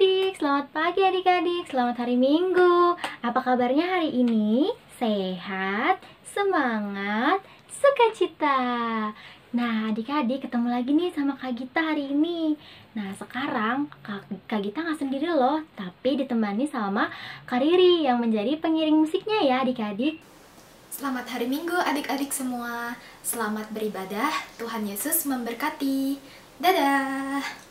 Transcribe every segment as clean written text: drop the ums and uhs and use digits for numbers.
selamat pagi adik-adik, selamat hari Minggu. Apa kabarnya hari ini? Sehat, semangat, sukacita. Nah adik-adik ketemu lagi nih sama Kak Gita hari ini. Nah sekarang Kak Gita gak sendiri loh, tapi ditemani sama Kak Riri yang menjadi pengiring musiknya ya adik-adik. Selamat hari Minggu adik-adik semua. Selamat beribadah, Tuhan Yesus memberkati. Dadah.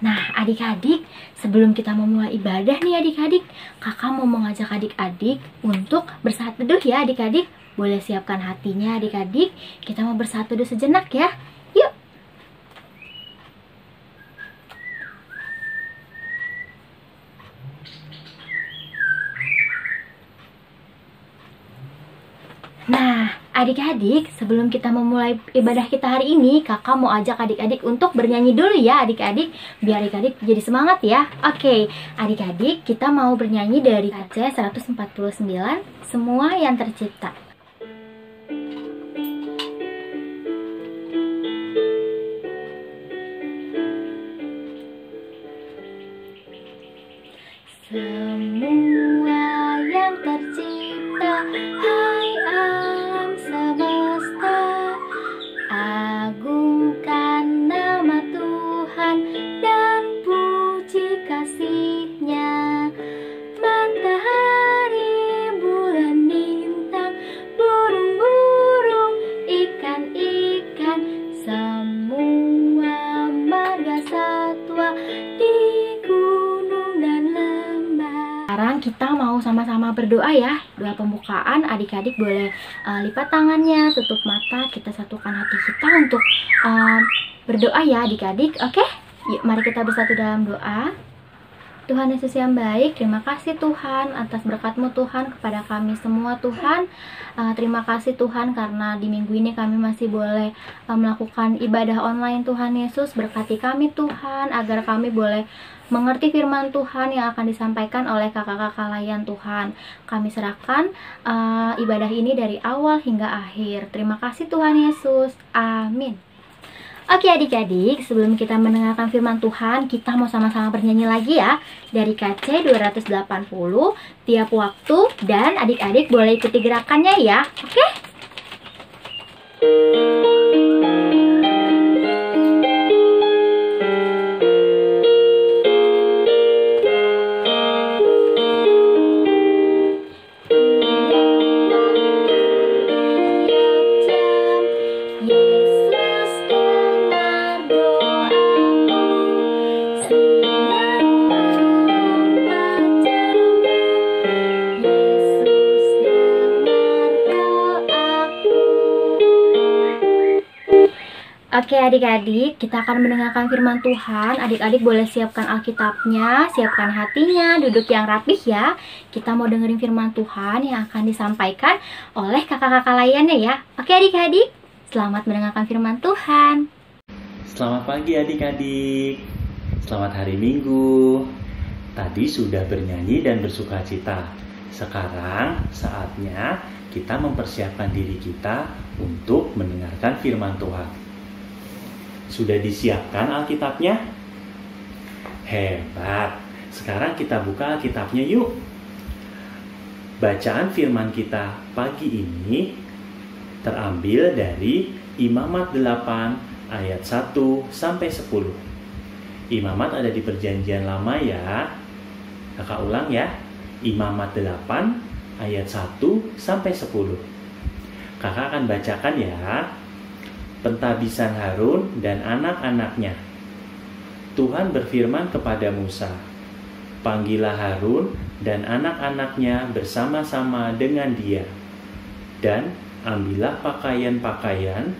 Nah adik-adik, sebelum kita memulai ibadah nih adik-adik, kakak mau mengajak adik-adik untuk bersaat teduh ya adik-adik. Boleh siapkan hatinya adik-adik, kita mau bersaat teduh sejenak ya. Yuk. Nah, adik-adik, sebelum kita memulai ibadah kita hari ini, kakak mau ajak adik-adik untuk bernyanyi dulu ya adik-adik, biar adik-adik jadi semangat ya. Oke, adik-adik, kita mau bernyanyi dari KC 149, Semua yang Tercipta. Semua yang tercipta, hai alam semesta, agungkan nama Tuhan dan puji kasih-Nya. Matahari, bulan, bintang, burung-burung, ikan-ikan, semua marga satwa di gunung dan lembah. Sekarang kita mau sama-sama berdoa ya. Doa pembukaan, adik-adik boleh lipat tangannya, tutup mata, kita satukan hati kita untuk berdoa ya adik-adik. Oke? Yuk mari kita bersatu dalam doa. Tuhan Yesus yang baik, terima kasih Tuhan atas berkat-Mu Tuhan kepada kami semua Tuhan. Terima kasih Tuhan karena di minggu ini kami masih boleh melakukan ibadah online Tuhan Yesus. Berkati kami Tuhan agar kami boleh mengerti firman Tuhan yang akan disampaikan oleh kakak-kakak layan Tuhan. Kami serahkan ibadah ini dari awal hingga akhir. Terima kasih Tuhan Yesus. Amin. Oke adik-adik, sebelum kita mendengarkan firman Tuhan, kita mau sama-sama bernyanyi lagi ya. Dari KC 280, tiap waktu, dan adik-adik boleh ikuti gerakannya ya. Oke? Oke adik-adik, kita akan mendengarkan firman Tuhan. Adik-adik boleh siapkan Alkitabnya, siapkan hatinya, duduk yang rapih ya. Kita mau dengerin firman Tuhan yang akan disampaikan oleh kakak-kakak layannya ya. Oke adik-adik, selamat mendengarkan firman Tuhan. Selamat pagi adik-adik, selamat hari Minggu. Tadi sudah bernyanyi dan bersukacita. Sekarang saatnya kita mempersiapkan diri kita untuk mendengarkan firman Tuhan. Sudah disiapkan Alkitabnya? Hebat. Sekarang kita buka Alkitabnya yuk. Bacaan firman kita pagi ini terambil dari Imamat 8 ayat 1 sampai 10. Imamat ada di Perjanjian Lama ya. Kakak ulang ya. Imamat 8 ayat 1 sampai 10. Kakak akan bacakan ya. Pentabisan Harun dan anak-anaknya. Tuhan berfirman kepada Musa, "Panggillah Harun dan anak-anaknya bersama-sama dengan dia, dan ambillah pakaian-pakaian,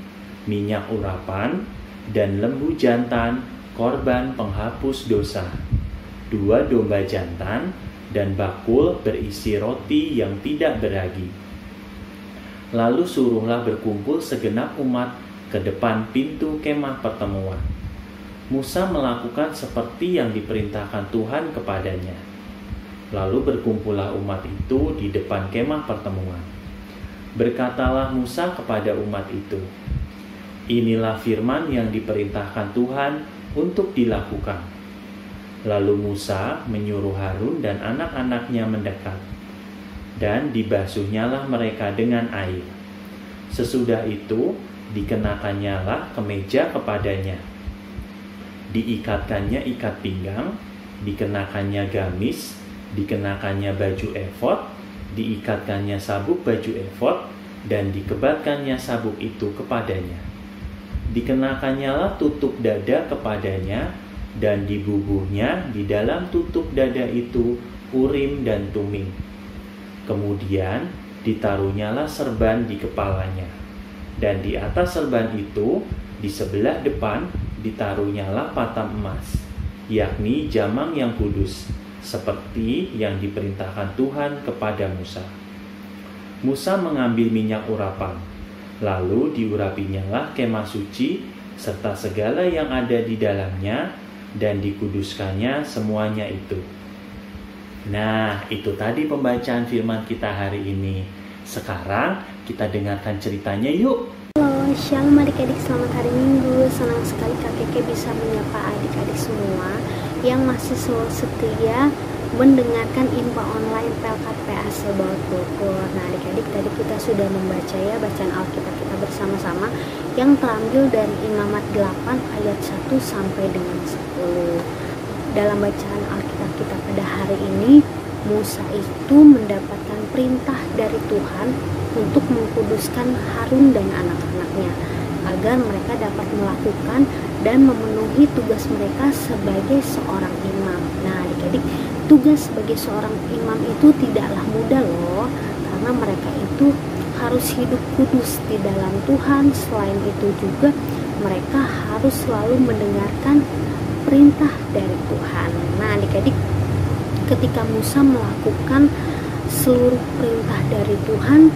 minyak urapan, dan lembu jantan, korban penghapus dosa, 2 domba jantan, dan bakul berisi roti yang tidak beragi. Lalu suruhlah berkumpul segenap umat ke depan pintu kemah pertemuan." Musa melakukan seperti yang diperintahkan Tuhan kepadanya. Lalu berkumpullah umat itu di depan kemah pertemuan. Berkatalah Musa kepada umat itu, "Inilah firman yang diperintahkan Tuhan untuk dilakukan. Lalu Musa menyuruh Harun dan anak-anaknya mendekat, dan dibasuhnyalah mereka dengan air. Sesudah itu dikenakannya kemeja kepadanya, diikatkannya ikat pinggang, dikenakannya gamis, dikenakannya baju efod, diikatkannya sabuk baju efod, dan dikebatkannya sabuk itu kepadanya. Dikenakannya tutup dada kepadanya, dan dibubuhnya di dalam tutup dada itu Urim dan Tumim. Kemudian ditaruhnyalah serban di kepalanya, dan di atas serban itu di sebelah depan ditaruhnyalah patam emas, yakni jamang yang kudus, seperti yang diperintahkan Tuhan kepada Musa. Musa mengambil minyak urapan, lalu diurapinyalah kemah suci serta segala yang ada di dalamnya, dan dikuduskannya semuanya itu. Nah, itu tadi pembacaan firman kita hari ini. Sekarang kita dengarkan ceritanya yuk. Halo, shalom adik-adik, selamat hari Minggu. Senang sekali Kak Keke bisa menyapa adik-adik semua yang masih selalu setia mendengarkan info online Pelkat PAS Sebaut Bogor. Nah adik-adik, tadi kita sudah membaca ya bacaan Alkitab kita bersama-sama yang terambil dari Imamat 8 ayat 1 sampai dengan 10. Dalam bacaan Alkitab kita pada hari ini, Musa itu mendapatkan perintah dari Tuhan untuk mengkuduskan Harun dan anak-anaknya agar mereka dapat melakukan dan memenuhi tugas mereka sebagai seorang imam. Nah adik-adik, tugas sebagai seorang imam itu tidaklah mudah loh, karena mereka itu harus hidup kudus di dalam Tuhan. Selain itu juga mereka harus selalu mendengarkan perintah dari Tuhan. Nah adik-adik, ketika Musa melakukan seluruh perintah dari Tuhan,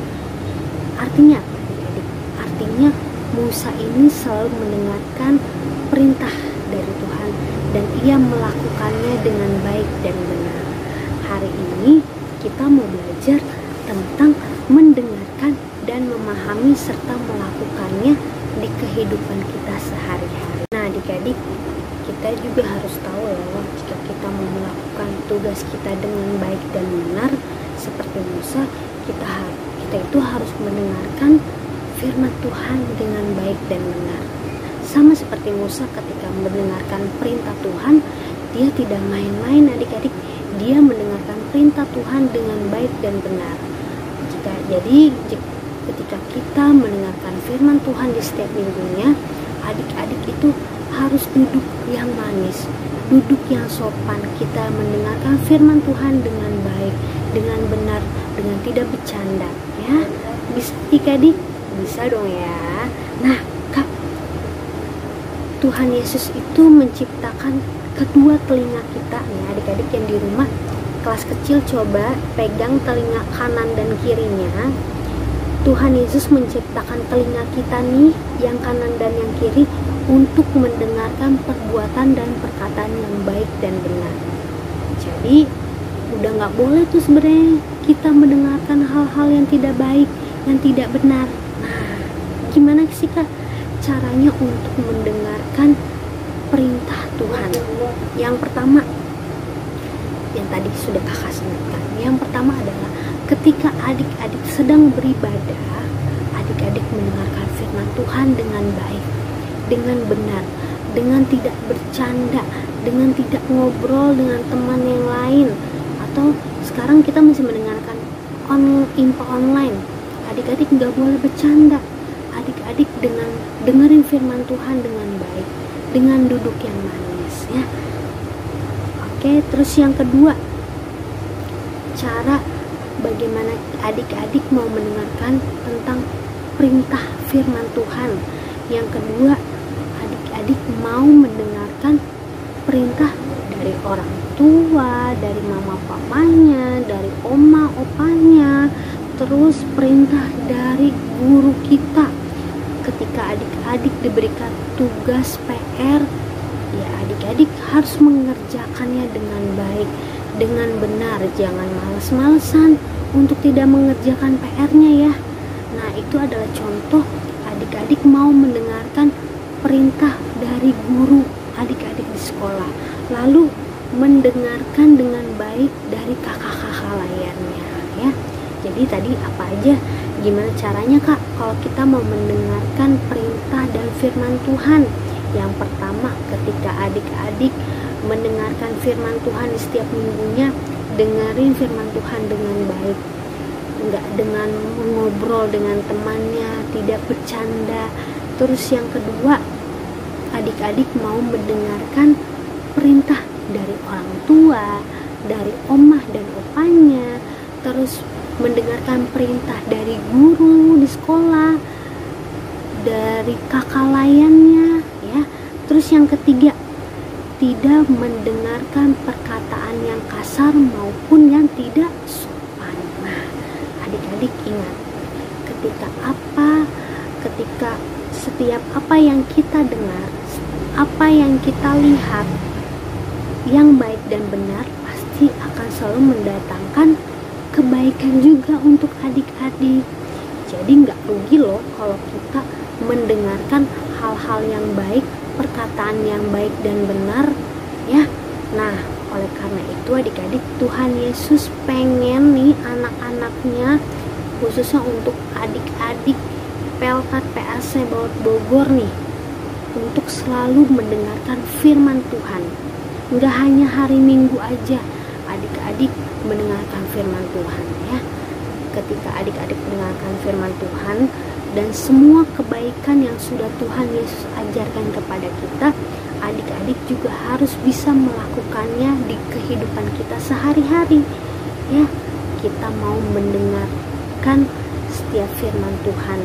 artinya apa adik-adik? Artinya Musa ini selalu mendengarkan perintah dari Tuhan dan ia melakukannya dengan baik dan benar. Hari ini kita mau belajar tentang mendengarkan dan memahami serta melakukannya di kehidupan kita sehari-hari. Nah adik-adik, kita juga harus tahu loh, jika kita mau melakukan tugas kita dengan baik dan benar seperti Musa, kita itu harus mendengarkan firman Tuhan dengan baik dan benar. Sama seperti Musa ketika mendengarkan perintah Tuhan, dia tidak main-main adik-adik, dia mendengarkan perintah Tuhan dengan baik dan benar. Jadi ketika kita mendengarkan firman Tuhan di setiap minggunya, adik-adik itu harus duduk yang manis, duduk yang sopan. Kita mendengarkan firman Tuhan dengan baik, dengan benar, dengan tidak bercanda ya. Bisa adik-adik? Bisa dong ya. Nah Kak, Tuhan Yesus itu menciptakan kedua telinga kita nih adik-adik yang di rumah kelas kecil, coba pegang telinga kanan dan kirinya. Tuhan Yesus menciptakan telinga kita nih yang kanan dan yang kiri untuk mendengarkan perbuatan dan perkataan yang baik dan benar. Jadi udah gak boleh tuh sebenarnya kita mendengarkan hal-hal yang tidak baik, yang tidak benar. Nah gimana sih Kak caranya untuk mendengarkan perintah Tuhan? Yang pertama, yang tadi sudah Kakak sebutkan, yang pertama adalah ketika adik-adik sedang beribadah, adik-adik mendengarkan firman Tuhan dengan baik, dengan benar, dengan tidak bercanda, dengan tidak ngobrol dengan teman yang lain. Atau sekarang kita masih mendengarkan info online, adik-adik nggak boleh bercanda. Adik-adik dengan dengerin firman Tuhan dengan baik, dengan duduk yang manis ya. Oke, terus yang kedua, cara bagaimana adik-adik mau mendengarkan tentang perintah firman Tuhan. Yang kedua, adik-adik mau mendengarkan perintah dari orang tua, dari mama papanya, dari oma opanya, terus perintah dari guru kita. Ketika adik-adik diberikan tugas PR, ya adik-adik harus mengerjakannya dengan baik, dengan benar. Jangan malas-malesan untuk tidak mengerjakan PR-nya ya. Nah itu adalah contoh adik-adik mau mendengarkan perintah dari guru adik-adik di sekolah. Lalu mendengarkan dengan baik dari kakak-kakak lainnya ya. Jadi tadi apa aja, gimana caranya Kak kalau kita mau mendengarkan perintah dan firman Tuhan? Yang pertama, ketika adik-adik mendengarkan firman Tuhan di setiap minggunya, dengerin firman Tuhan dengan baik, nggak dengan ngobrol dengan temannya, tidak bercanda. Terus yang kedua, adik-adik mau mendengarkan perintah dari orang tua, dari omah dan opanya, terus mendengarkan perintah dari guru di sekolah, dari kakak lainnya ya. Terus yang ketiga, tidak mendengarkan perkataan yang kasar maupun yang tidak sopan. Nah, adik-adik ingat, ketika setiap apa yang kita dengar, apa yang kita lihat yang baik dan benar, pasti akan selalu mendatangkan kebaikan juga untuk adik-adik. Jadi nggak rugi loh kalau kita mendengarkan hal-hal yang baik, perkataan yang baik dan benar ya. Nah, oleh karena itu adik-adik, Tuhan Yesus pengen nih anak-anaknya, khususnya untuk adik-adik Pelkat PAC Bogor nih, untuk selalu mendengarkan firman Tuhan. Nggak hanya hari Minggu aja adik-adik mendengarkan firman Tuhan ya. Ketika adik-adik mendengarkan firman Tuhan dan semua kebaikan yang sudah Tuhan Yesus ajarkan kepada kita, adik-adik juga harus bisa melakukannya di kehidupan kita sehari-hari ya. Kita mau mendengarkan setiap firman Tuhan,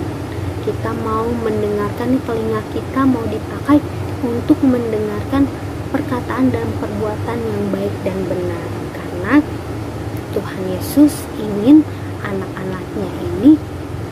kita mau mendengarkan, telinga kita mau dipakai untuk mendengarkan perkataan dan perbuatan yang baik dan benar. Karena Tuhan Yesus ingin anak-anaknya ini,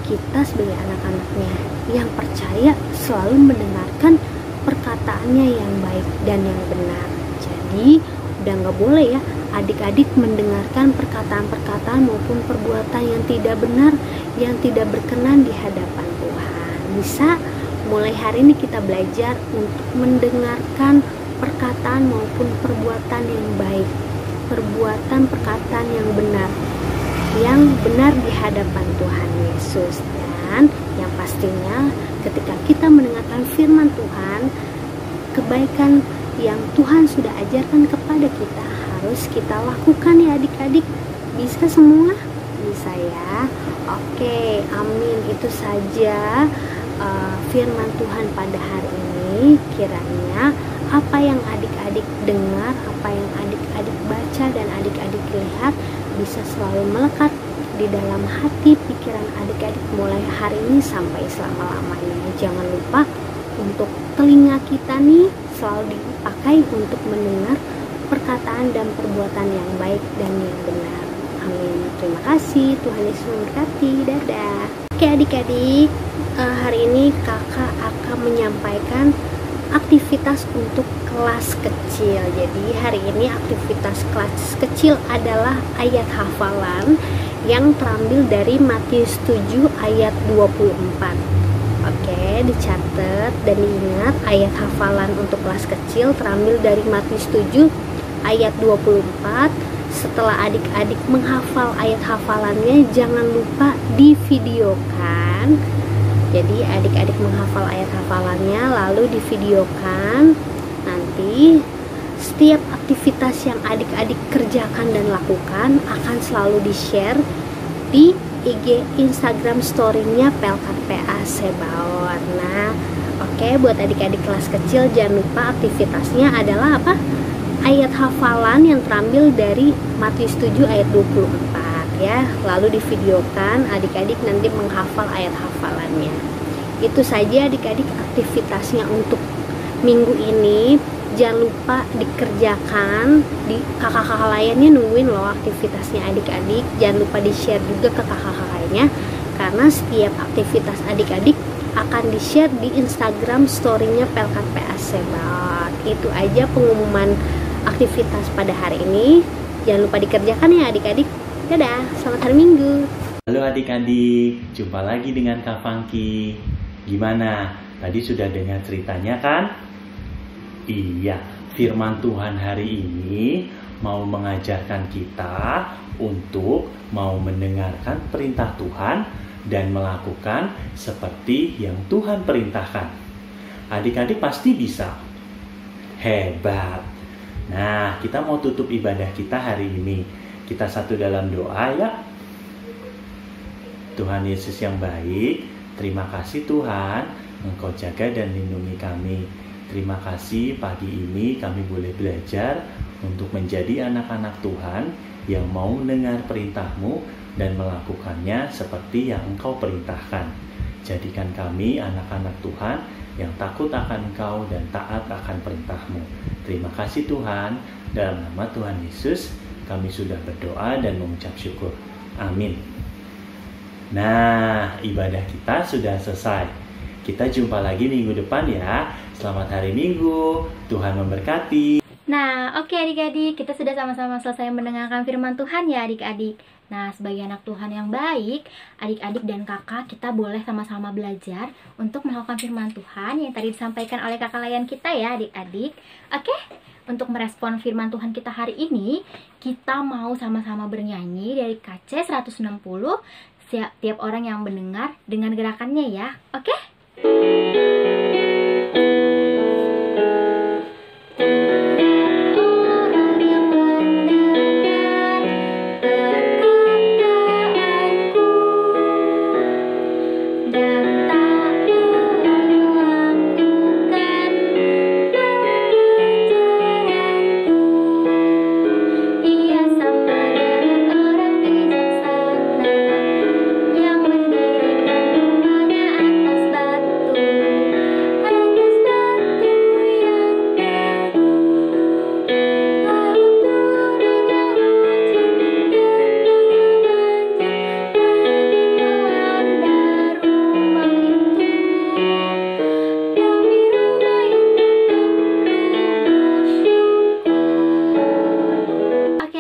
kita sebagai anak-anaknya yang percaya, selalu mendengarkan perkataannya yang baik dan yang benar. Jadi udah gak boleh ya adik-adik mendengarkan perkataan-perkataan maupun perbuatan yang tidak benar, yang tidak berkenan di hadapan Tuhan. Bisa mulai hari ini kita belajar untuk mendengarkan perkataan maupun perbuatan yang baik, perkataan yang benar di hadapan Tuhan Yesus. Dan yang pastinya ketika kita mendengarkan firman Tuhan, kebaikan yang Tuhan sudah ajarkan kepada kita harus kita lakukan ya adik-adik. Bisa semua? Bisa ya. Oke, amin. Itu saja firman Tuhan pada hari ini. Kiranya apa yang adik-adik dengar, apa yang adik-adik baca dan adik-adik lihat bisa selalu melekat di dalam hati pikiran adik-adik mulai hari ini sampai selama-lamanya. Jangan lupa untuk telinga kita nih selalu dipakai untuk mendengar perkataan dan perbuatan yang baik dan yang benar. Amin. Terima kasih. Tuhan Yesus memberkati. Dadah. Oke adik-adik, hari ini kakak akan menyampaikan aktivitas untuk kelas kecil. Jadi hari ini aktivitas kelas kecil adalah ayat hafalan yang terambil dari Matius 7 ayat 24. Oke, dicatat dan diingat, ayat hafalan untuk kelas kecil terambil dari Matius 7 ayat 24. Setelah adik-adik menghafal ayat hafalannya, jangan lupa divideokan. Jadi adik-adik menghafal ayat hafalannya lalu divideokan. Nanti setiap aktivitas yang adik-adik kerjakan dan lakukan akan selalu di-share di IG Instagram story-nya Pelkat PAC Bogor. Nah, oke, buat adik-adik kelas kecil jangan lupa aktivitasnya adalah apa? Ayat hafalan yang terambil dari Matius 7 ayat 24 ya. Lalu divideokan, adik-adik nanti menghafal ayat hafalannya. Itu saja adik-adik aktivitasnya untuk minggu ini. Jangan lupa dikerjakan, di kakak-kakak lainnya nungguin loh aktivitasnya adik-adik. Jangan lupa di-share juga ke kakak-kakak lainnya, karena setiap aktivitas adik-adik akan di-share di Instagram story-nya Pelkat PAC Bogor. Itu aja pengumuman aktivitas pada hari ini. Jangan lupa dikerjakan ya adik-adik. Dadah, selamat hari Minggu. Halo adik-adik, jumpa lagi dengan Kak Fangki. Gimana? Tadi sudah dengar ceritanya kan? Iya, firman Tuhan hari ini mau mengajarkan kita untuk mau mendengarkan perintah Tuhan dan melakukan seperti yang Tuhan perintahkan. Adik-adik pasti bisa. Hebat. Nah, kita mau tutup ibadah kita hari ini. Kita satu dalam doa ya. Tuhan Yesus yang baik, terima kasih Tuhan, Engkau jaga dan lindungi kami. Terima kasih pagi ini kami boleh belajar untuk menjadi anak-anak Tuhan yang mau mendengar perintah-Mu dan melakukannya seperti yang Engkau perintahkan. Jadikan kami anak-anak Tuhan yang takut akan Engkau dan taat akan perintah-Mu. Terima kasih Tuhan, dalam nama Tuhan Yesus kami sudah berdoa dan mengucap syukur. Amin. Nah, ibadah kita sudah selesai. Kita jumpa lagi minggu depan ya. Selamat hari Minggu, Tuhan memberkati. Nah, oke adik-adik, kita sudah sama-sama selesai mendengarkan firman Tuhan ya adik-adik. Nah, sebagai anak Tuhan yang baik, adik-adik dan kakak kita boleh sama-sama belajar untuk melakukan firman Tuhan yang tadi disampaikan oleh kakak layan kita ya adik-adik. Oke, untuk merespon firman Tuhan kita hari ini, kita mau sama-sama bernyanyi dari KC 160, tiap orang yang mendengar dengan gerakannya ya. Oke?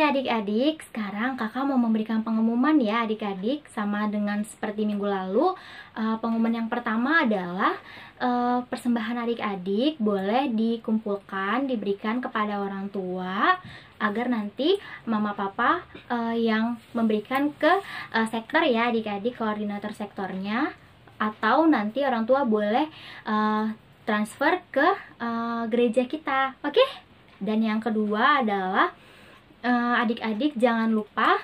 Adik-adik, sekarang kakak mau memberikan pengumuman ya adik-adik. Sama dengan seperti minggu lalu, pengumuman yang pertama adalah persembahan adik-adik boleh dikumpulkan, diberikan kepada orang tua agar nanti mama papa yang memberikan ke sektor ya adik-adik, koordinator sektornya, atau nanti orang tua boleh transfer ke gereja kita. Oke? Dan yang kedua adalah adik-adik jangan lupa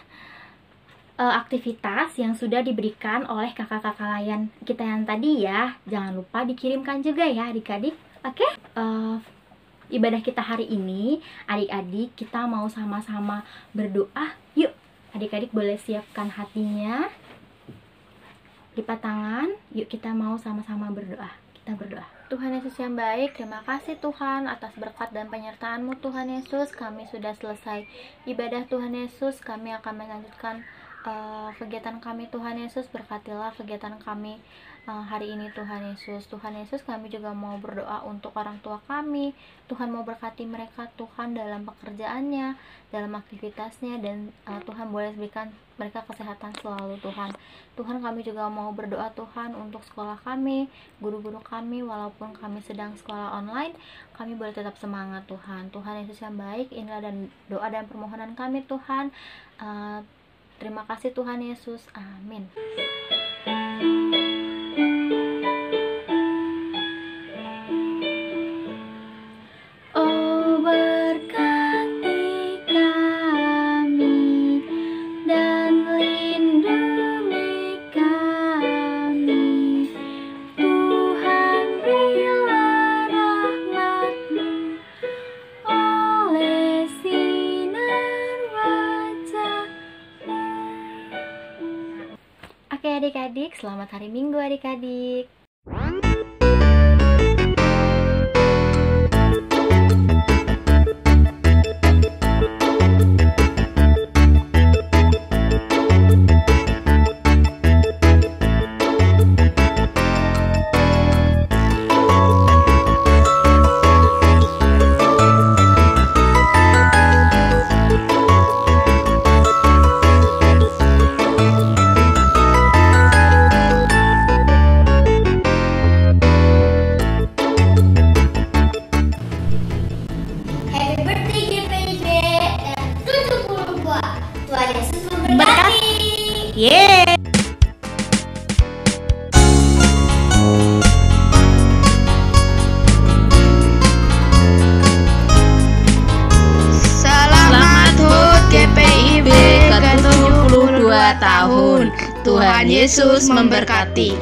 aktivitas yang sudah diberikan oleh kakak-kakak layan kita yang tadi ya, jangan lupa dikirimkan juga ya adik-adik. Oke? Ibadah kita hari ini, adik-adik kita mau sama-sama berdoa. Yuk, adik-adik boleh siapkan hatinya, lipat tangan. Yuk kita mau sama-sama berdoa. Kita berdoa. Tuhan Yesus yang baik, terima kasih Tuhan atas berkat dan penyertaan-Mu Tuhan Yesus. Kami sudah selesai ibadah Tuhan Yesus. Kami akan melanjutkan kegiatan kami Tuhan Yesus. Berkatilah kegiatan kami hari ini Tuhan Yesus. Tuhan Yesus, kami juga mau berdoa untuk orang tua kami. Tuhan mau berkati mereka Tuhan dalam pekerjaannya, dalam aktivitasnya, dan Tuhan boleh berikan mereka kesehatan selalu Tuhan. Tuhan, kami juga mau berdoa Tuhan untuk sekolah kami, guru-guru kami, walaupun kami sedang sekolah online, kami boleh tetap semangat Tuhan. Tuhan Yesus yang baik, inilah dan doa dan permohonan kami Tuhan. Terima kasih Tuhan Yesus, amin. Oh, berkati kami dan lindungi kami, Tuhan, berilah rahmat-Mu oleh sinar wajah-Mu. Oke adik-adik, selamat hari Minggu adik-adik. Yeay! Selamat HUT GPIB ke-72 tahun. Tuhan Yesus memberkati.